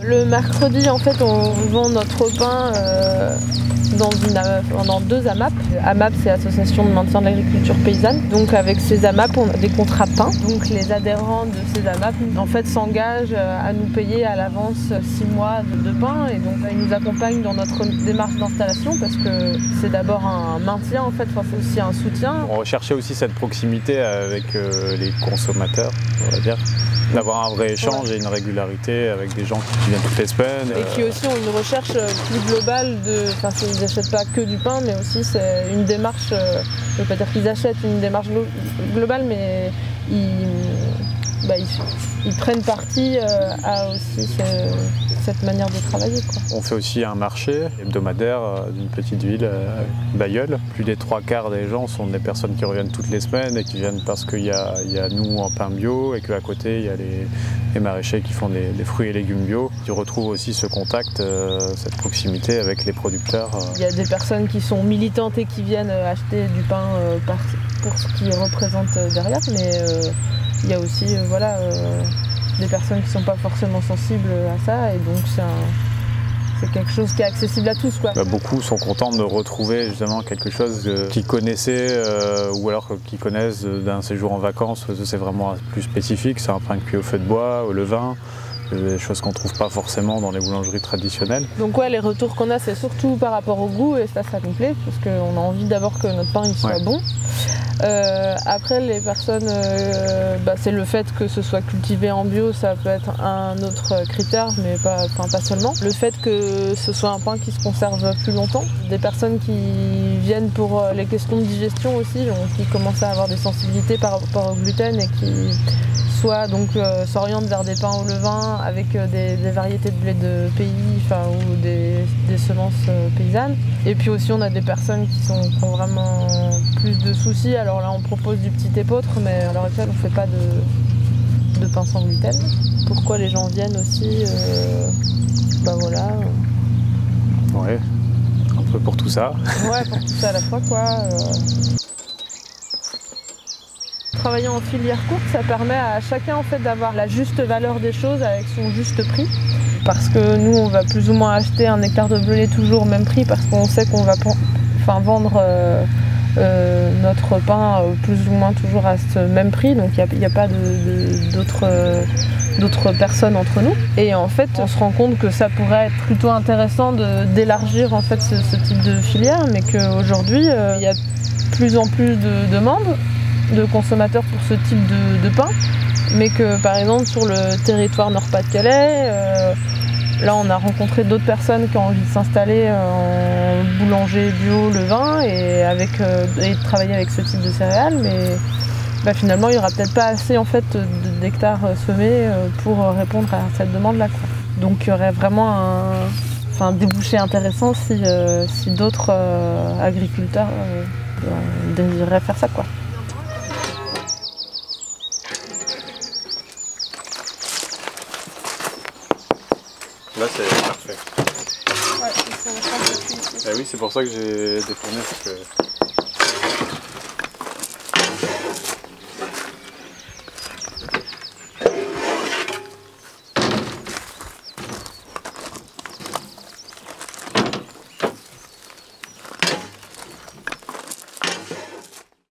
Le mercredi, en fait, on vend notre pain dans 2 AMAP. AMAP, c'est Association de maintien de l'agriculture paysanne. Donc avec ces AMAP, on a des contrats pain. Donc les adhérents de ces AMAP, en fait, s'engagent à nous payer à l'avance 6 mois de pain. Et donc ils nous accompagnent dans notre démarche d'installation parce que c'est d'abord un maintien, en fait, enfin, c'est aussi un soutien. On recherchait aussi cette proximité avec les consommateurs, on va dire. D'avoir un vrai échange et une régularité avec des gens qui viennent toutes les semaines. Et qui aussi ont une recherche plus globale enfin ils n'achètent pas que du pain, mais aussi c'est une démarche, je ne veux pas dire qu'ils achètent une démarche globale, mais ils prennent parti à aussi cette manière de travailler, quoi. On fait aussi un marché hebdomadaire d'une petite ville, Bailleul. Plus des 3/4 des gens sont des personnes qui reviennent toutes les semaines et qui viennent parce qu'il y a nous en pain bio et qu'à côté il y a les maraîchers qui font des fruits et légumes bio. Tu retrouves aussi ce contact, cette proximité avec les producteurs. Il y a des personnes qui sont militantes et qui viennent acheter du pain pour ce qu'ils représentent derrière, mais il y a aussi des personnes qui ne sont pas forcément sensibles à ça, et donc c'est quelque chose qui est accessible à tous, quoi. Beaucoup sont contents de retrouver justement quelque chose qu'ils connaissaient ou alors qu'ils connaissent d'un séjour en vacances. C'est vraiment plus spécifique, c'est un pain cuit au feu de bois, au levain. Des choses qu'on ne trouve pas forcément dans les boulangeries traditionnelles. Donc ouais, les retours qu'on a, c'est surtout par rapport au goût, et ça nous plaît, parce qu'on a envie d'abord que notre pain il soit bon. Après, les personnes, c'est le fait que ce soit cultivé en bio, ça peut être un autre critère, mais pas seulement. Le fait que ce soit un pain qui se conserve plus longtemps. Des personnes qui viennent pour les questions de digestion aussi, donc qui commencent à avoir des sensibilités par rapport au gluten et qui soit s'orientent vers des pains au levain avec des variétés de blé de pays, ou des semences paysannes. Et puis aussi on a des personnes qui ont vraiment plus de soucis. Alors là on propose du petit épeautre, mais à l'heure actuelle on ne fait pas de pain sans gluten. Pourquoi les gens viennent aussi Ouais, un peu pour tout ça. Ouais, pour tout ça à la fois, quoi. Travailler en filière courte, ça permet à chacun en fait d'avoir la juste valeur des choses avec son juste prix. Parce que nous, on va plus ou moins acheter un hectare de blé toujours au même prix, parce qu'on sait qu'on va vendre notre pain plus ou moins toujours à ce même prix. Donc il n'y a pas d'autres personnes entre nous. Et en fait, on se rend compte que ça pourrait être plutôt intéressant d'élargir en fait ce type de filière, mais qu'aujourd'hui, il y a de plus en plus de demandes de consommateurs pour ce type de pain, mais que par exemple sur le territoire Nord-Pas-de-Calais, là on a rencontré d'autres personnes qui ont envie de s'installer en boulanger bio levain et de travailler avec ce type de céréales, mais finalement il n'y aura peut-être pas assez en fait d'hectares semés pour répondre à cette demande-là, quoi. Donc il y aurait vraiment un débouché intéressant si d'autres agriculteurs désireraient faire ça, quoi. Là c'est parfait. Ouais, ils sont en train de cuire. Et oui, c'est pour ça que j'ai détourné, parce que